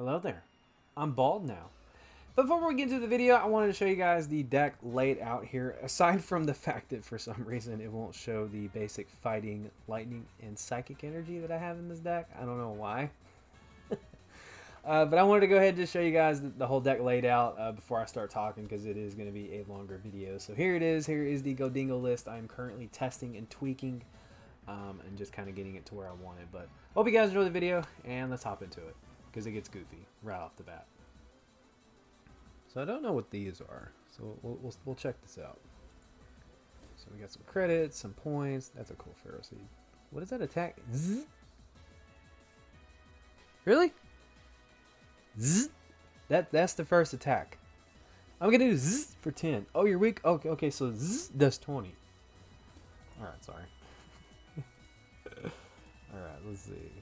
Hello there. I'm bald now. Before we get into the video, I wanted to show you guys the deck laid out here. Aside from the fact that for some reason it won't show the basic fighting, lightning, and psychic energy that I have in this deck. I don't know why. But I wanted to go ahead and just show you guys the whole deck laid out before I start talking, because it is going to be a longer video. So here it is. Here is the Gholdengo list I'm currently testing and tweaking and just kind of getting it to where I want it. But hope you guys enjoy the video, and let's hop into it, because it gets goofy right off the bat. So I don't know what these are, so we'll check this out. So we got some credits, some points. That's a cool Pharaoh seed. What is that attack? Zzz? Really? Zzz? That's the first attack. I'm gonna do zzz for 10. Oh, you're weak? Okay, so zzz does 20. Alright, sorry. Alright, let's see.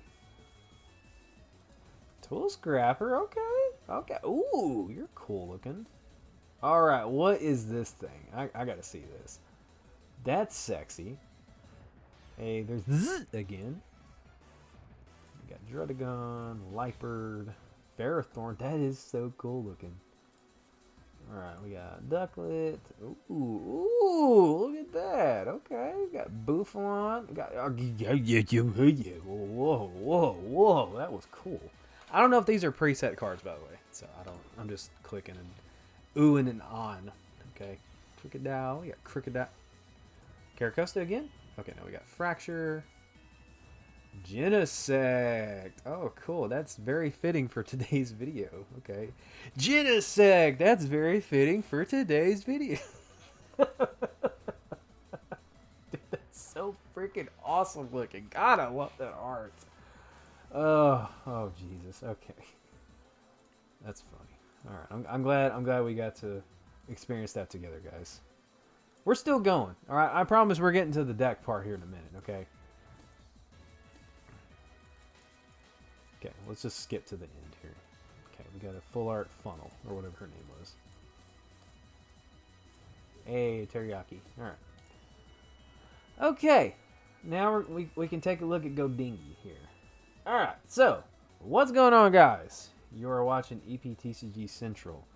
Tool Scrapper, okay. Ooh, you're cool looking. Alright, what is this thing? I gotta see this. That's sexy. Hey, there's zzz again. We got Drudagon, Lightbird, Ferrothorn. That is so cool looking. Alright, we got Ducklet. Ooh, look at that. Okay, we got Bouffalon. We got whoa, that was cool. I don't know if these are preset cards, by the way. So I'm just clicking and oohing and on. Okay, Crocodile. We got Crocodile. Caracosta again. Okay, now we got Fracture. Genesect. Oh, cool. That's very fitting for today's video. Okay. Genesect. That's very fitting for today's video. Dude, that's so freaking awesome looking. God, I love that art. Oh, Jesus. Okay. That's funny. All right. I'm glad we got to experience that together, guys. We're still going. All right. I promise we're getting to the deck part here in a minute, okay? Okay, let's just skip to the end here. Okay, we got a full art funnel, or whatever her name was. Hey, Teriyaki. Alright. Okay, now we can take a look at Gholdengo here. Alright, so, what's going on, guys? You are watching EPTCG Central.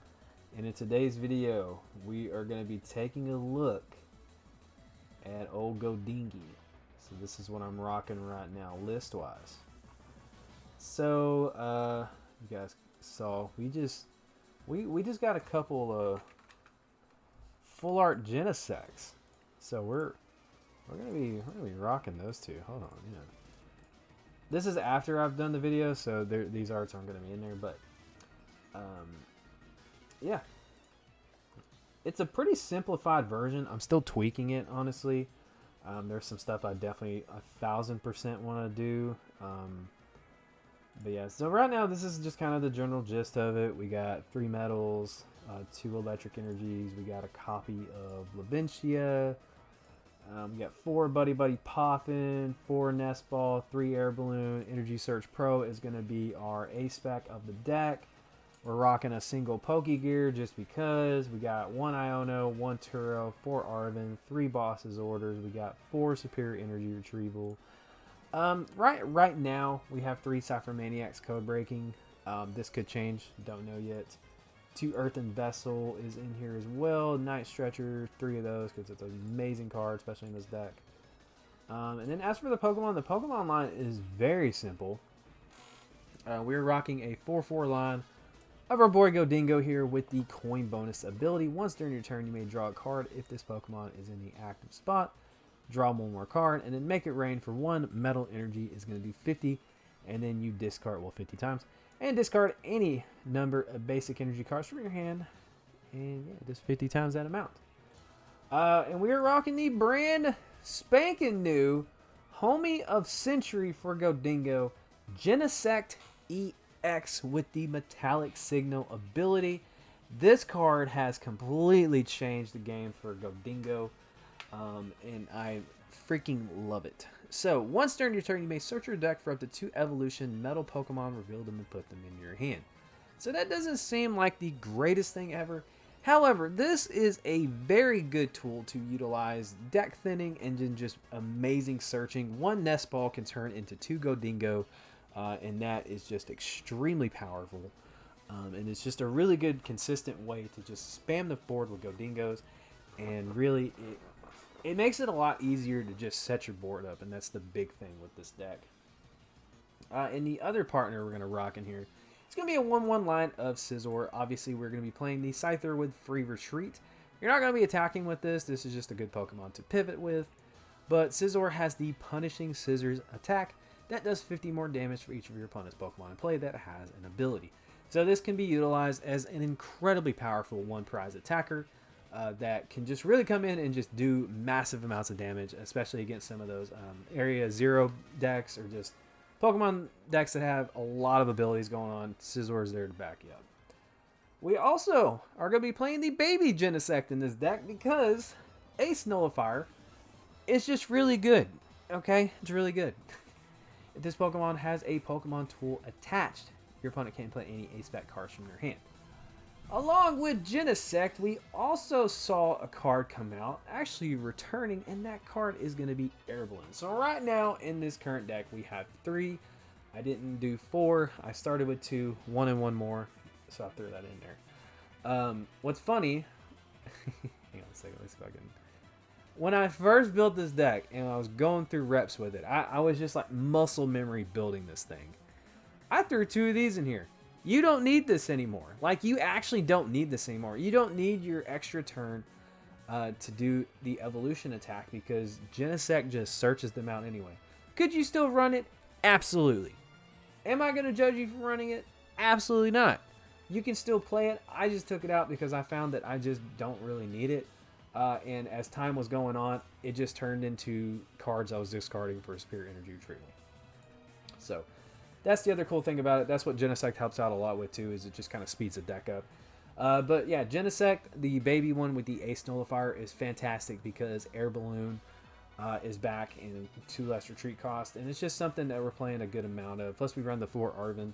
And in today's video, we are going to be taking a look at old Gholdengo. So this is what I'm rocking right now, list-wise. So, you guys saw we just got a couple of full art Genesects. So we're gonna be rocking those two. Hold on, yeah. This is after I've done the video, so these arts aren't gonna be in there, but yeah, it's a pretty simplified version. I'm still tweaking it, honestly. There's some stuff I definitely 1000% want to do. But yeah, so right now this is just kind of the general gist of it. We got 3 metals, 2 electric energies. We got a copy of Leventia. We got 4 Buddy Poffin, 4 Nest Ball, 3 Air Balloon. Energy Search Pro is going to be our A-spec of the deck. We're rocking a single Pokegear just because. We got 1 Iono, 1 Turo, 4 Arven, 3 Boss's Orders. We got 4 Superior Energy Retrieval. Right now we have 3 Cypher Maniacs code breaking. This could change, don't know yet. 2 Earthen Vessel is in here as well. Night Stretcher, 3 of those because it's an amazing card, especially in this deck. And then as for the Pokemon line is very simple. We're rocking a 4/4 line of our boy Gholdengo here with the coin bonus ability. Once during your turn, you may draw a card if this Pokemon is in the active spot. Draw 1 more card, and then make it rain for 1 metal energy is going to do 50, and then you discard, 50 times, and discard any number of basic energy cards from your hand, and yeah, just 50 times that amount. And we are rocking the brand spanking new Homie of Century for Gholdengo, Genesect EX with the Metallic Signal ability. This card has completely changed the game for Gholdengo. And I freaking love it. So, once during your turn, you may search your deck for up to 2 evolution metal Pokemon, reveal them, and put them in your hand. So that doesn't seem like the greatest thing ever. However, this is a very good tool to utilize deck thinning and then just amazing searching. 1 Nest Ball can turn into 2 Gholdengo. and that is just extremely powerful. And it's just a really good, consistent way to just spam the board with Gholdengos, and really, it makes it a lot easier to just set your board up, and that's the big thing with this deck. And the other partner we're going to rock in here, it's going to be a 1-1 line of Scizor. Obviously, we're going to be playing the Scyther with Free Retreat. You're not going to be attacking with this. This is just a good Pokemon to pivot with. But Scizor has the Punishing Scissors attack that does 50 more damage for each of your opponent's Pokemon in play that has an ability. So this can be utilized as an incredibly powerful one-prize attacker that can just really come in and just do massive amounts of damage, especially against some of those Area 0 decks or just Pokemon decks that have a lot of abilities going on. Scizor is there to back you up. We also are going to be playing the Baby Genesect in this deck because Ace Nullifier is just really good. Okay? It's really good. If this Pokemon has a Pokemon tool attached, your opponent can't play any Ace-Back cards from their hand. Along with Genesect, we also saw a card come out, actually returning, and that card is going to be Air Balloon. So right now, in this current deck, we have 3. I didn't do 4. I started with 2, 1 and 1 more, so I threw that in there. What's funny, hang on a second, let's see if I can... When I first built this deck, and I was going through reps with it, I was just like muscle memory building this thing. I threw 2 of these in here. You don't need this anymore. Like, you actually don't need this anymore. You don't need your extra turn to do the evolution attack because Genesect just searches them out anyway. Could you still run it? Absolutely. Am I going to judge you for running it? Absolutely not. You can still play it. I just took it out because I found that I just don't really need it. And as time was going on, it just turned into cards I was discarding for Spirit Energy Retrieval. So that's the other cool thing about it. That's what Genesect helps out a lot with too, is it just kind of speeds the deck up. But yeah, Genesect, the baby one with the Ace Nullifier, is fantastic because Air Balloon is back in 2 less retreat cost, and it's just something that we're playing a good amount of. Plus we run the 4 Arven.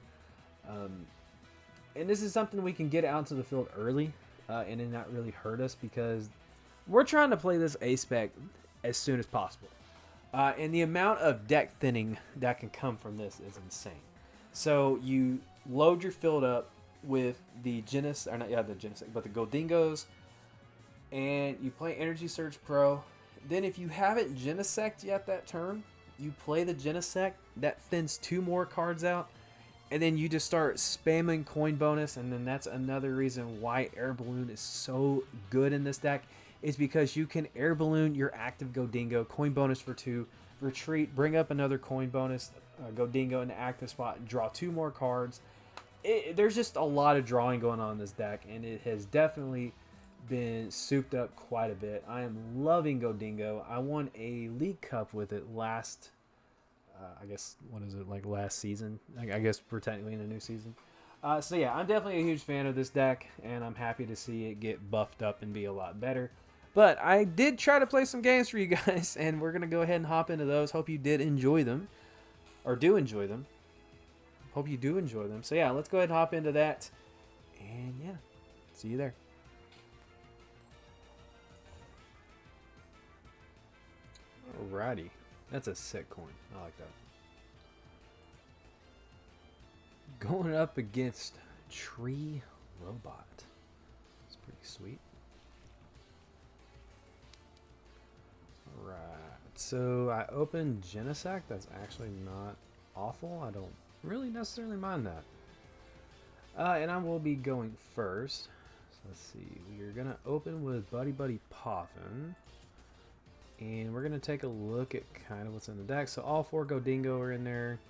And this is something we can get out to the field early and it not really hurt us because we're trying to play this Ace-Spec as soon as possible. And the amount of deck thinning that can come from this is insane. So you load your field up with the the Gholdengos, and you play Energy Surge Pro. Then if you haven't Genesect yet that turn, you play the Genesect, that thins 2 more cards out, and then you just start spamming coin bonus, and then that's another reason why Air Balloon is so good in this deck. Is because you can Air Balloon your active Gholdengo, coin bonus for 2, retreat, bring up another coin bonus, Gholdengo in the active spot, draw 2 more cards. There's just a lot of drawing going on in this deck, and it has definitely been souped up quite a bit. I am loving Gholdengo. I won a League Cup with it last, last season? I guess we're technically in a new season. So yeah, I'm definitely a huge fan of this deck, and I'm happy to see it get buffed up and be a lot better. But I did try to play some games for you guys, and we're going to go ahead and hop into those. Hope you did enjoy them, or do enjoy them. Hope you do enjoy them. So yeah, let's go ahead and hop into that, and yeah, see you there. Alrighty, that's a sick coin. I like that. Going up against Tree Robot. It's pretty sweet. Right. So I opened Genesect. That's actually not awful. I don't really necessarily mind that. And I will be going first. So let's see. We're going to open with Buddy Buddy Poffin. And we're going to take a look at kind of what's in the deck. So all 4 Gholdengo are in there.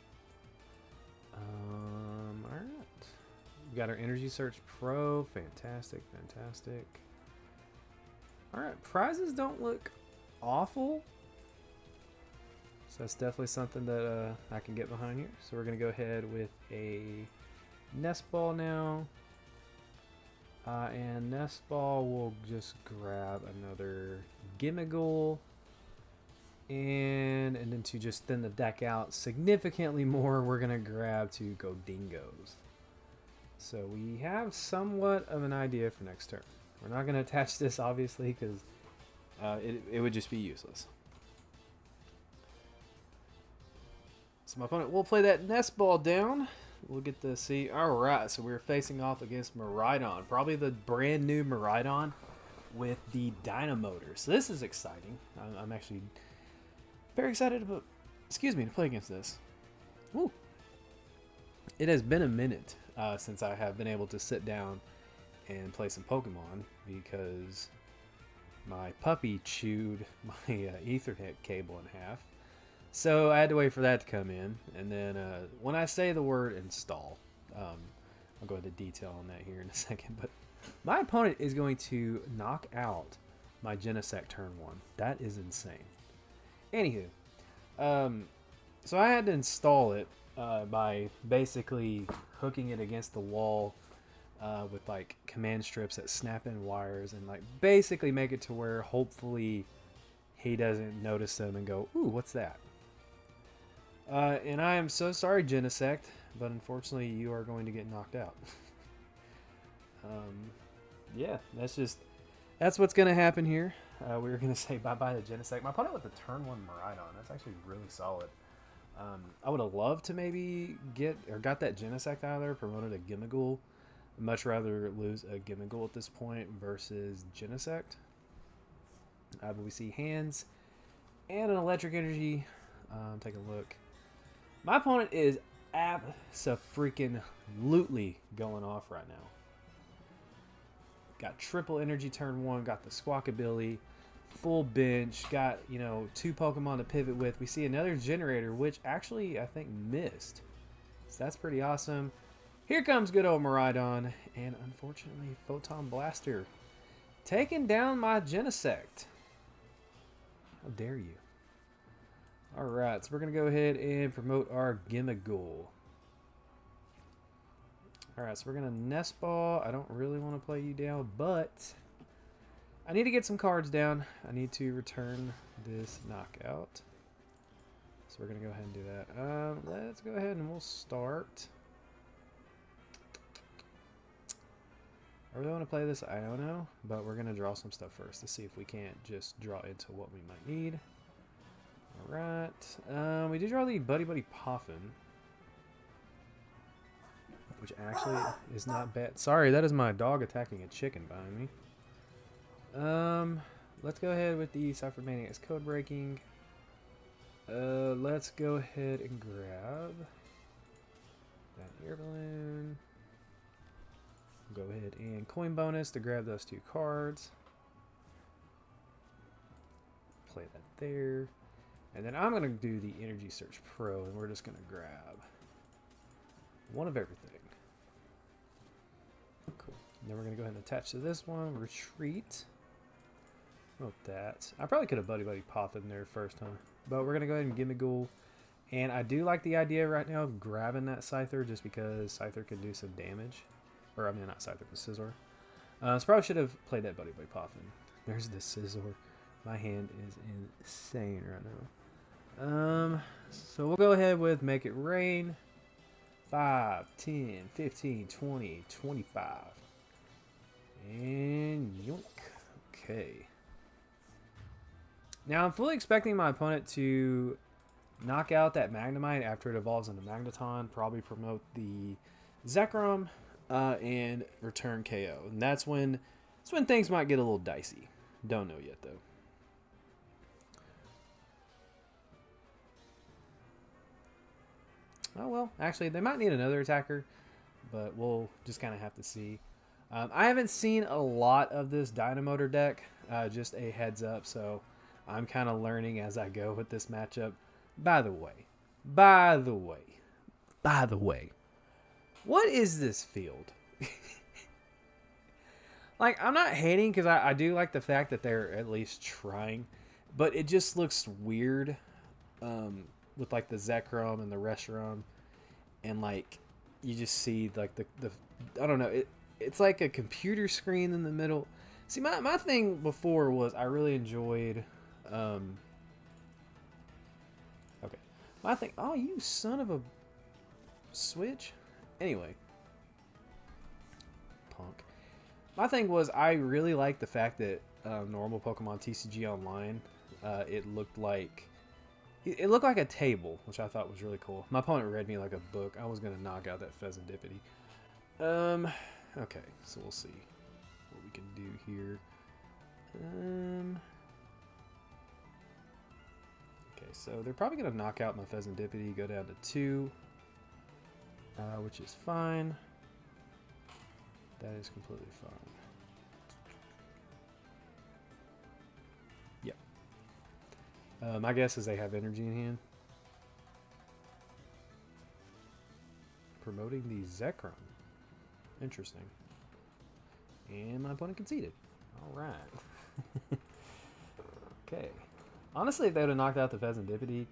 Alright. We got our Energy Search Pro. Fantastic, fantastic. Alright, prizes don't look awful. So that's definitely something that I can get behind here. So we're going to go ahead with a Nest Ball now. And Nest Ball will just grab another Gimmighoul. And then to just thin the deck out significantly more, we're going to grab 2 Gholdengos. So we have somewhat of an idea for next turn. We're not going to attach this, obviously, because it would just be useless. So my opponent will play that nest ball down. We'll get to see. Alright, so we're facing off against Miraidon. Probably the brand new Miraidon with the Dynamotor. So this is exciting. I'm actually very excited to play against this. Woo. It has been a minute since I have been able to sit down and play some Pokemon because my puppy chewed my Ethernet cable in half. So I had to wait for that to come in. And then when I say the word install, I'll go into detail on that here in a second. But my opponent is going to knock out my Genesect turn 1. That is insane. Anywho, so I had to install it by basically hooking it against the wall with like command strips that snap in wires and like basically make it to where hopefully he doesn't notice them and go, ooh, what's that? And I am so sorry, Genesect, but unfortunately you are going to get knocked out. Yeah, that's what's going to happen here. We're going to say bye-bye to Genesect. My opponent with the turn 1 Miraidon. That's actually really solid. I would have loved to maybe got that Genesect out of there, promoted a Gimmighoul. I'd much rather lose a Gimmighoul at this point versus Genesect. But we see hands and an electric energy. Take a look. My opponent is abso-freaking-lutely going off right now. Got triple energy turn 1, got the Squawkabilly, full bench, got, 2 Pokemon to pivot with. We see another generator, which actually I think missed. So that's pretty awesome. Here comes good old Miraidon, and unfortunately Photon Blaster taking down my Genesect. How dare you? Alright, so we're going to go ahead and promote our Gimmighoul. Alright, so we're going to Nest Ball. I don't really want to play you down, but I need to get some cards down. I need to return this knockout. So we're going to go ahead and do that. Let's go ahead and we'll start. I really want to play this Iono, but we're going to draw some stuff first to see if we can't just draw into what we might need. Alright. We did draw the Buddy Poffin, which actually is not bad. Sorry, that is my dog attacking a chicken behind me. Let's go ahead with the Cypher Maniac's Code Breaking. Let's go ahead and grab that air balloon. Go ahead and coin bonus to grab those 2 cards. Play that there. And then I'm going to do the Energy Search Pro, and we're just going to grab one of everything. Cool. And then we're going to go ahead and attach to this one. Retreat. Note that. I probably could have Buddy Poffin there first, huh? But we're going to go ahead and Gimmighoul. And I do like the idea right now of grabbing that Scyther just because Scyther can do some damage. Or, I mean, not Scyther, but Scizor. So probably should have played that Buddy Poffin. There's the Scizor. My hand is insane right now. So we'll go ahead with Make It Rain. 5, 10, 15, 20, 25. And yoink. Okay. Now I'm fully expecting my opponent to knock out that Magnemite after it evolves into Magneton. Probably promote the Zekrom and return KO. And that's when things might get a little dicey. Don't know yet though. Oh, well, actually, they might need another attacker, but we'll just kind of have to see. I haven't seen a lot of this Dynamotor deck, just a heads up, so I'm kind of learning as I go with this matchup. By the way, what is this field? Like, I'm not hating because I do like the fact that they're at least trying, but it just looks weird. With like the Zekrom and the Reshiram, and like you just see like the I don't know, it's like a computer screen in the middle. See, my thing before was I really enjoyed okay, my thing, oh, you son of a switch. Anyway, punk. My thing was I really liked the fact that normal Pokemon TCG Online, it looked like It looked like a table, which I thought was really cool. My opponent read me like a book. I was gonna knock out that Pheasantipity. Okay, so we'll see what we can do here. Okay, so they're probably gonna knock out my Pheasantipity, go down to 2, which is fine. That is completely fine. Yep. My guess is they have energy in hand. Promoting the Zekrom. Interesting. And my opponent conceded. Alright. Okay. Honestly, if they would have knocked out the Pheasantipity,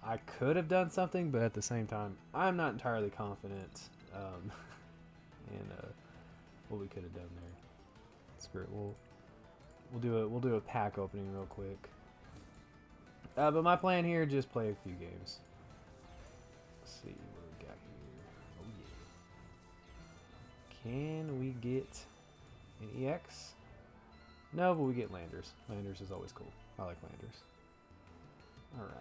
I could have done something, but at the same time, I'm not entirely confident in what we could have done there. Screw it. We'll do a pack opening real quick. But my plan here, just play a few games. Let's see what we got here. Oh yeah. Can we get an EX? No, but we get Landers. Landers is always cool. I like Landers. Alright.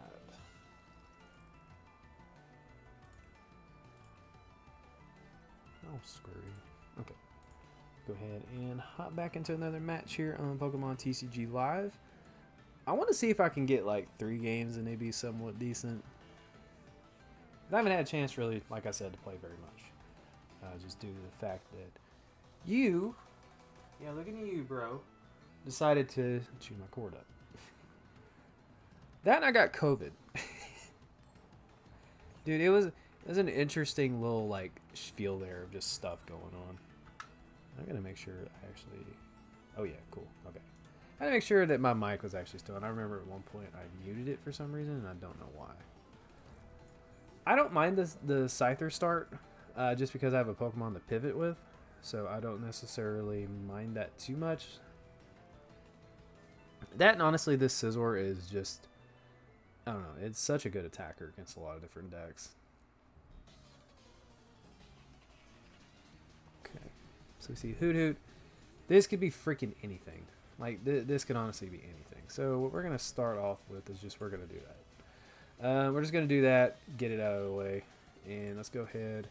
Oh, screw you. Okay. Go ahead and hop back into another match here on Pokemon TCG Live. I want to see if I can get like 3 games and they be somewhat decent. I haven't had a chance really, like I said, to play very much. Just due to the fact that you, yeah, looking at you, bro, decided to chew my cord up. That and I got COVID. Dude, it was an interesting little like feel there of just stuff going on. I'm gonna make sure I actually. Oh yeah, cool. Okay. I had to make sure that my mic was actually still on. I remember at one point I muted it for some reason and I don't know why. I don't mind the Scyther start, just because I have a Pokemon to pivot with, so I don't necessarily mind that too much. That and honestly, this Scizor is just, I don't know, it's such a good attacker against a lot of different decks. Okay, so we see Hoot Hoot. This could be freaking anything. Like, this could honestly be anything. So what we're going to start off with is just we're going to do that. We're just going to do that, get it out of the way. And let's go ahead.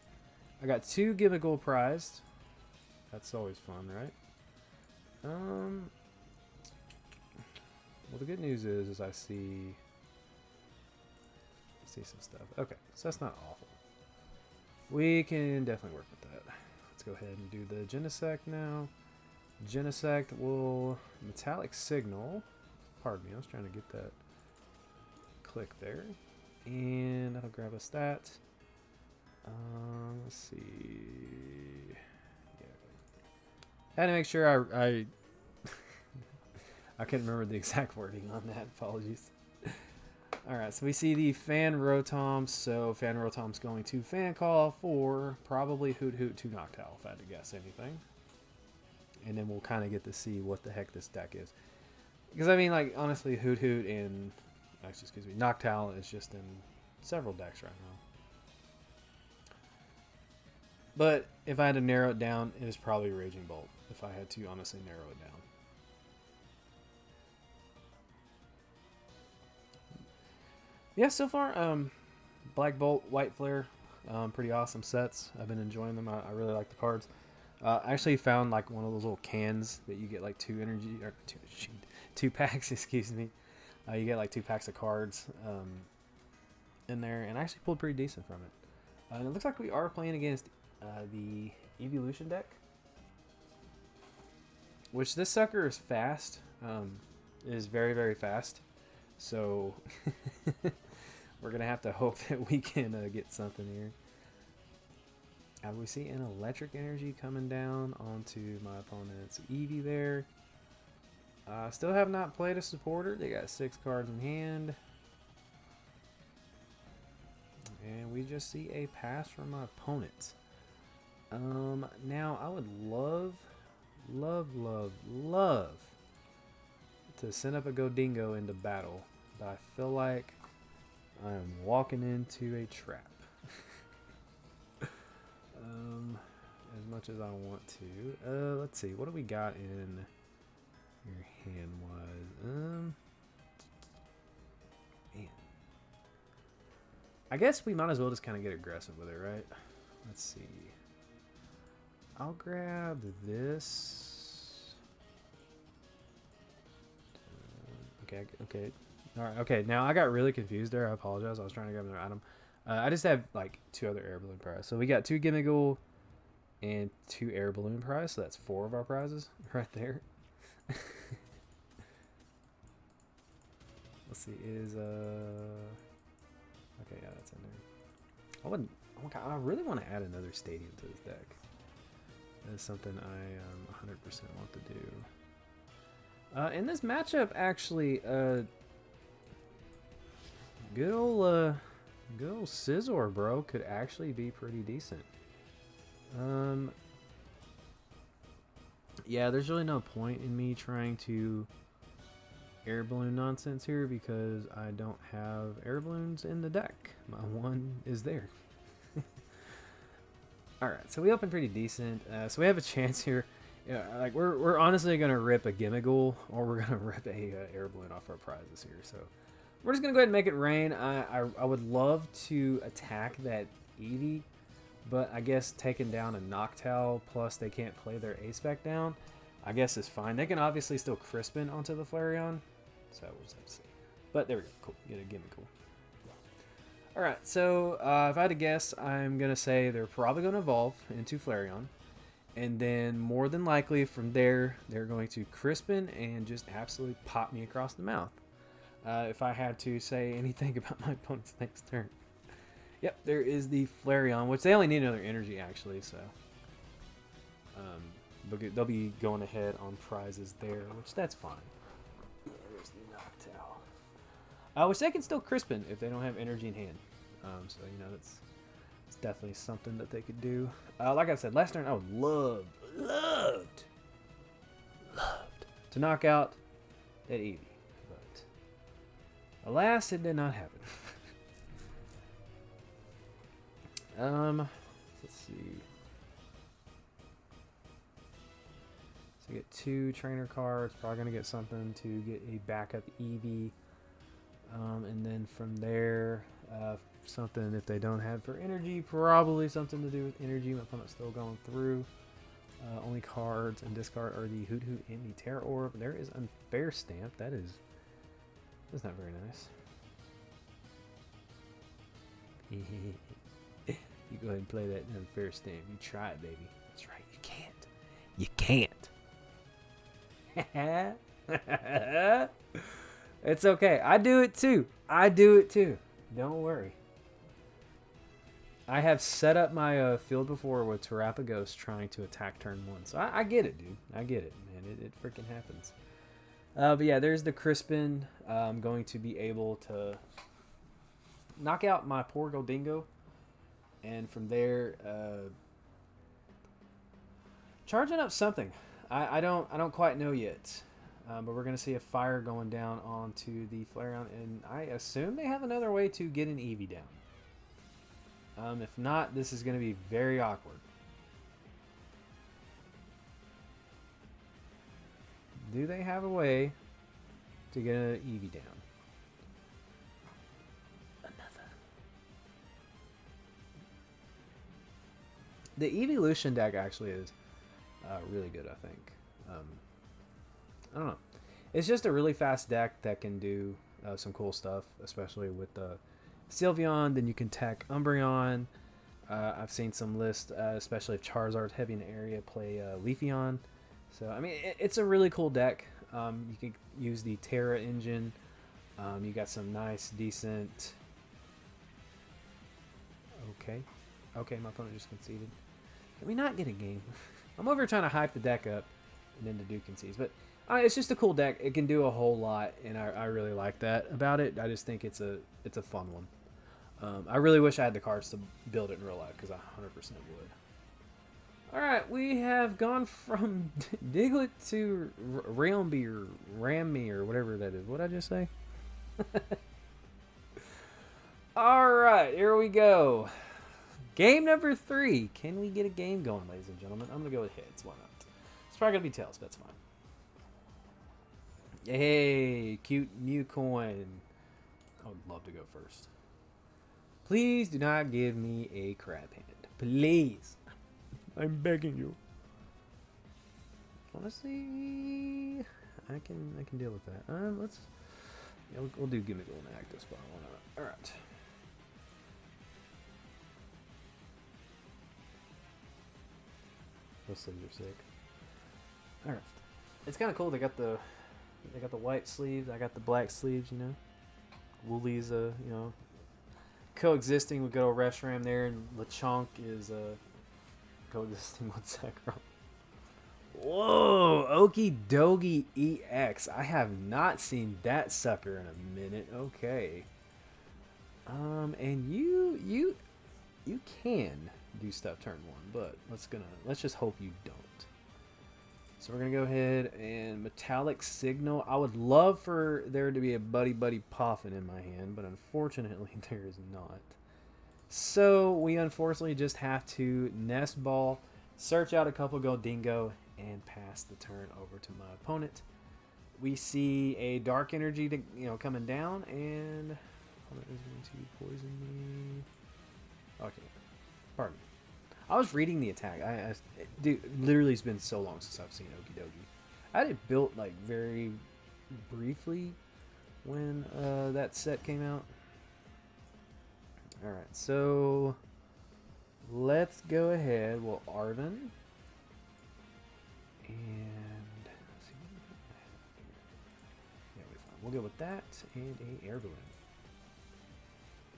I got 2 Gimmickle prized. That's always fun, right? Well, the good news is I see some stuff. Okay, so that's not awful. We can definitely work with that. Let's go ahead and do the Genesect now. Genesect will Metallic Signal. Pardon me, I was trying to get that click there. And that'll grab us that. Let's see. Yeah. I had to make sure I I couldn't remember the exact wording on that. Apologies. Alright, so we see the Fan Rotom. So Fan Rotom's going to Fan Call for probably Hoot Hoot to Noctowl, if I had to guess anything. And then we'll kind of get to see what the heck this deck is. Because, I mean, like, honestly, Hoot Hoot and, actually, excuse me, Noctowl is just in several decks right now. But if I had to narrow it down, it is probably Raging Bolt, if I had to honestly narrow it down. Yeah, so far, Black Bolt, White Flare, pretty awesome sets. I've been enjoying them. I really like the cards. I actually found like one of those little cans that you get like 2 energy or 2 packs. Excuse me. You get like 2 packs of cards in there, and I actually pulled pretty decent from it. And it looks like we are playing against the Evolution deck, which this sucker is fast. It is very, very fast. So we're gonna have to hope that we can get something here. We see an Electric Energy coming down onto my opponent's Eevee there. Still have not played a supporter. They got 6 cards in hand. And we just see a pass from my opponent. Now, I would love to send up a Gholdengo into battle. But I feel like I am walking into a trap. As much as I want to. Let's see. What do we got in your hand-wise? Man. I guess we might as well just kind of get aggressive with it, right? Let's see. I'll grab this. Okay. All right, okay. Now I got really confused there. I apologize. I was trying to grab another item. I just have like 2 other air balloon prizes. So we got 2 Gimmickle and 2 air balloon prizes. So that's 4 of our prizes right there. Let's see. Is okay, yeah, that's in there. I really want to add another stadium to this deck. That is something I 100% want to do. In this matchup, actually, good old Scizor, bro, could actually be pretty decent. Yeah, there's really no point in me trying to air balloon nonsense here because I don't have air balloons in the deck. My one is there. Alright, so we open pretty decent. So we have a chance here. Yeah, like we're honestly gonna rip a Gimmighoul or we're gonna rip a air balloon off our prizes here. So we're just gonna go ahead and make it rain. I would love to attack that Eevee, but I guess taking down a Noctowl plus they can't play their ace back down, I guess is fine. They can obviously still Crispin onto the Flareon, so we'll just have to see. But there we go. Cool. Get a Gimmighoul. Alright, so if I had to guess, I'm going to say they're probably going to evolve into Flareon. And then more than likely from there, they're going to Crispin and just absolutely pop me across the mouth. If I had to say anything about my opponent's next turn. Yep, there is the Flareon, which they only need another energy actually, so they'll be going ahead on prizes there, which that's fine. Yeah, there's the Noctowl. Which they can still Crispin if they don't have energy in hand. So, you know, it's definitely something that they could do. Like I said, last turn I would loved to knock out that Eevee. But alas, it did not happen. Let's see. So get 2 trainer cards. Probably going to get something to get a backup Eevee. And then from there, something if they don't have for energy, probably something to do with energy. My opponent's still going through. Only cards and discard are the Hoot Hoot and the Terra Orb. There is Unfair Stamp. That's not very nice. You go ahead and play that Unfair Stamp. You try it, baby. That's right. You can't. It's okay. I do it too. Don't worry. I have set up my field before with Terrapagos trying to attack turn 1. So I get it, dude. I get it, man. It freaking happens. But yeah, there's the Crispin. I'm going to be able to knock out my poor Gholdengo. And from there, charging up something. I don't quite know yet. But we're going to see a fire going down onto the Flareon. And I assume they have another way to get an Eevee down. If not, this is going to be very awkward. Do they have a way to get an Eevee down? The Evolution deck actually is really good, I think. I don't know. It's just a really fast deck that can do some cool stuff, especially with the Sylveon. Then you can tech Umbreon. I've seen some lists, especially if Charizard's heavy in the area, play Leafeon. So, I mean, it's a really cool deck. You can use the Terra engine. You got some nice, decent... Okay, my opponent just conceded. Can we not get a game? I'm over here trying to hype the deck up and then the dude concedes. But it's just a cool deck. It can do a whole lot, and I really like that about it. I just think it's a fun one. I really wish I had the cards to build it in real life because I 100% would. Alright, we have gone from Diglett to Realmby or Rammy or whatever that is. What did I just say? Alright, here we go. Game number 3. Can we get a game going, ladies and gentlemen? I'm going to go with heads. Why not? It's probably going to be tails, but that's fine. Hey, cute Mew coin. I would love to go first. Please do not give me a crab hand. Please. I'm begging you. Honestly, I can deal with that. We'll do Gimme Gold and active spot. Why not? All right. Those sleeves are sick. All right. It's kind of cool. They got the white sleeves. I got the black sleeves. You know, Woolie's coexisting with good old Reshiram there, and Lechonk is coexisting with Zekrom. Whoa, Okie Dokie EX. I have not seen that sucker in a minute. Okay. And you can do stuff turn one, but let's just hope you don't. So we're gonna go ahead and Metallic Signal. I would love for there to be a Buddy Poffin in my hand, but unfortunately there is not. So we unfortunately just have to Nest Ball, search out a couple Gholdengo, and pass the turn over to my opponent. We see a Dark Energy coming down, and opponent is going to poison me. Okay, pardon me. I was reading the attack. Dude, literally, it's been so long since I've seen Okie Dokie. I had it built like very briefly when that set came out. All right, so let's go ahead. We'll Arven. And let's see what I have here. Yeah, we'll go with that and a Air Balloon.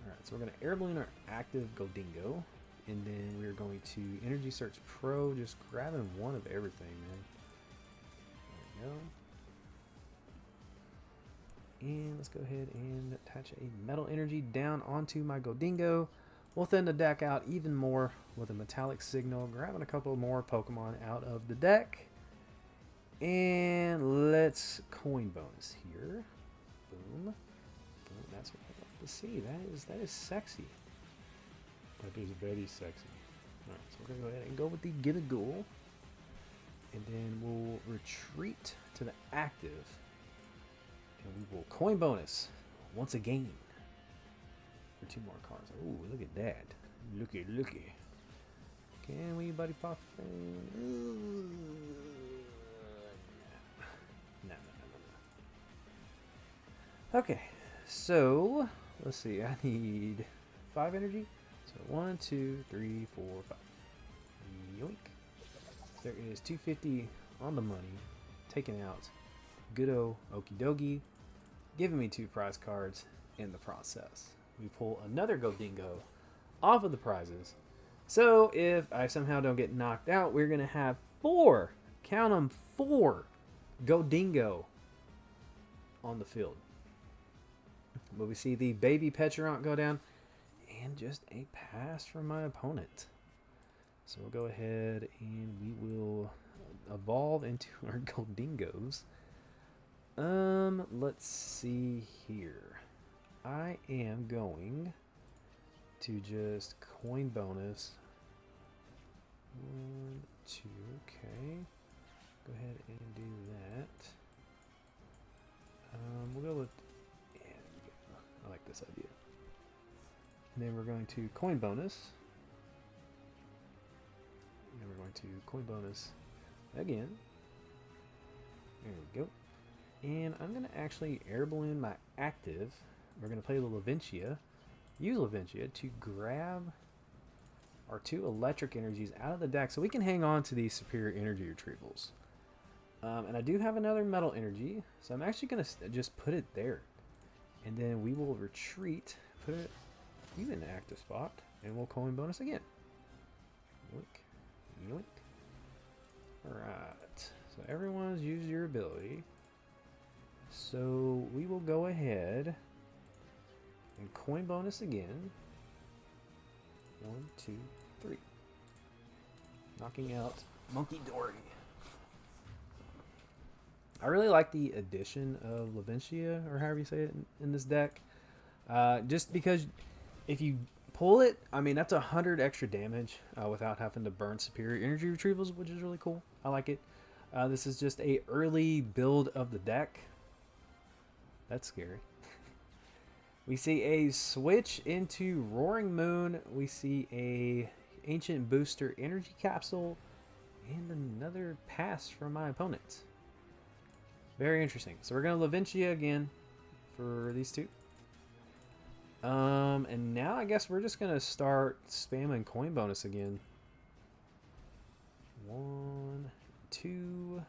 Alright, so we're going to Air Balloon our active Gholdengo. And then we're going to Energy Search Pro, just grabbing one of everything, man. There we go. And let's go ahead and attach a Metal Energy down onto my Gholdengo. We'll thin the deck out even more with a Metallic Signal, grabbing a couple more Pokemon out of the deck. And let's coin bonus here. Boom. Boom. That's what I like to see. That is sexy. That is very sexy. Alright, so we're gonna go ahead and go with the Get a Ghoul. And then we'll retreat to the active. And we will coin bonus once again. For 2 more cards. Ooh, look at that. Looky. Can we Buddy Pop? No. Okay, so let's see. I need 5 energy. So 1, 2, 3, 4, 5. Yoink. There is 250 on the money. Taking out good old Okie Dokie. Giving me 2 prize cards in the process. We pull another Gholdengo off of the prizes. So if I somehow don't get knocked out, we're going to have 4, count them, 4 Gholdengo on the field. But we see the baby Petrarch go down and just a pass from my opponent. So we'll go ahead and we will evolve into our Gholdengos. Let's see here. I am going to just coin bonus. 1, 2, okay. Go ahead and do that. We'll go with, I like this idea. And then we're going to coin bonus. And we're going to coin bonus again. There we go. And I'm going to actually Air Balloon my active. We're going to play the Laventia. Use Laventia to grab our 2 electric energies out of the deck so we can hang on to these superior energy retrievals. And I do have another metal energy, so I'm actually going to just put it there. And then we will retreat, put it in an active spot, and we'll coin bonus again. Yoink. Yoink. Alright, so everyone's used your ability. So we will go ahead and coin bonus again. 1, 2, 3. Knocking out Monkey Dory. I really like the addition of Laventia, or however you say it, in this deck. Just because if you pull it, I mean, that's 100 extra damage without having to burn superior energy retrievals, which is really cool. I like it. This is just a early build of the deck. That's scary. We see a switch into Roaring Moon. We see a Ancient Booster Energy Capsule. And another pass from my opponent. Very interesting. So we're going to Laventia again for these two. And now I guess we're just going to start spamming coin bonus again. 1, 2.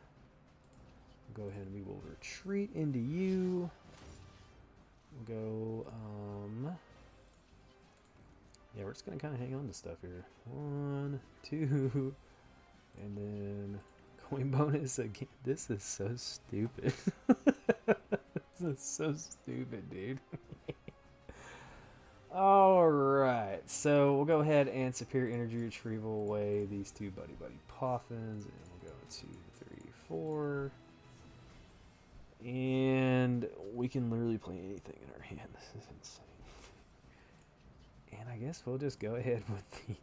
Go ahead and we will retreat into you. We'll go, yeah, we're just going to kind of hang on to stuff here. 1, 2, and then coin bonus again. This is so stupid. This is so stupid, dude. Alright, so we'll go ahead and Superior Energy Retrieval away these two Buddy Poffins, and we'll go 2, 3, 4. And we can literally play anything in our hand. This is insane. And I guess we'll just go ahead with the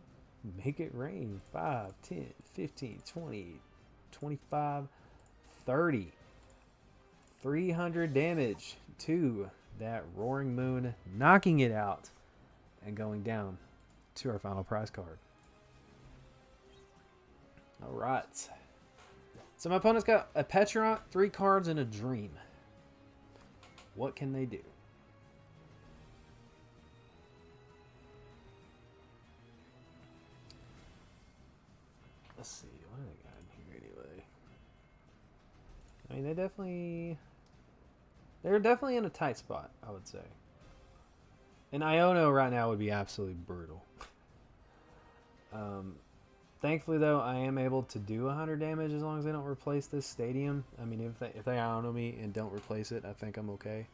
Make It Rain. 5, 10, 15, 20, 25, 30. 300 damage to that Roaring Moon, knocking it out and going down to our final prize card. All right. So my opponent's got a Petrant, 3 cards, and a Dream. What can they do? Let's see. What do they got in here anyway? I mean, they're definitely in a tight spot, I would say. And Iono right now would be absolutely brutal. Thankfully, though, I am able to do 100 damage as long as they don't replace this stadium. I mean, if they Iono me and don't replace it, I think I'm okay.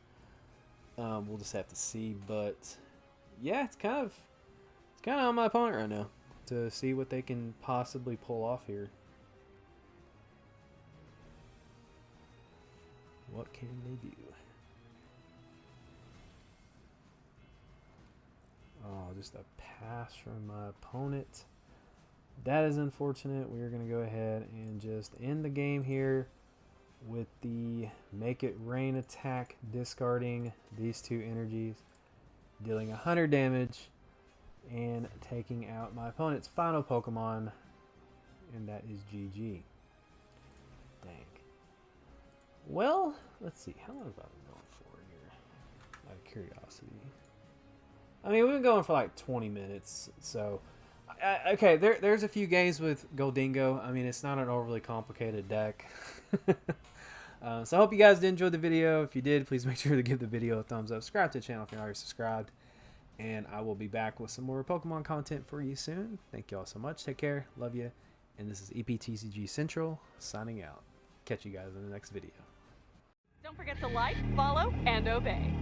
We'll just have to see. But yeah, it's kind of on my opponent right now to see what they can possibly pull off here. What can they do? Oh, just a pass from my opponent. That is unfortunate. We are going to go ahead and just end the game here with the Make It Rain attack, discarding these 2 energies, dealing 100 damage, and taking out my opponent's final Pokemon, and that is GG. Dang. Well, let's see. How long have I been going for here? Out of curiosity. I mean, we've been going for like 20 minutes, so... okay, there's a few games with Gholdengo. I mean, it's not an overly complicated deck. So I hope you guys did enjoy the video. If you did, please make sure to give the video a thumbs up. Subscribe to the channel if you're not already subscribed. And I will be back with some more Pokemon content for you soon. Thank you all so much. Take care. Love you. And this is EPTCG Central signing out. Catch you guys in the next video. Don't forget to like, follow, and obey.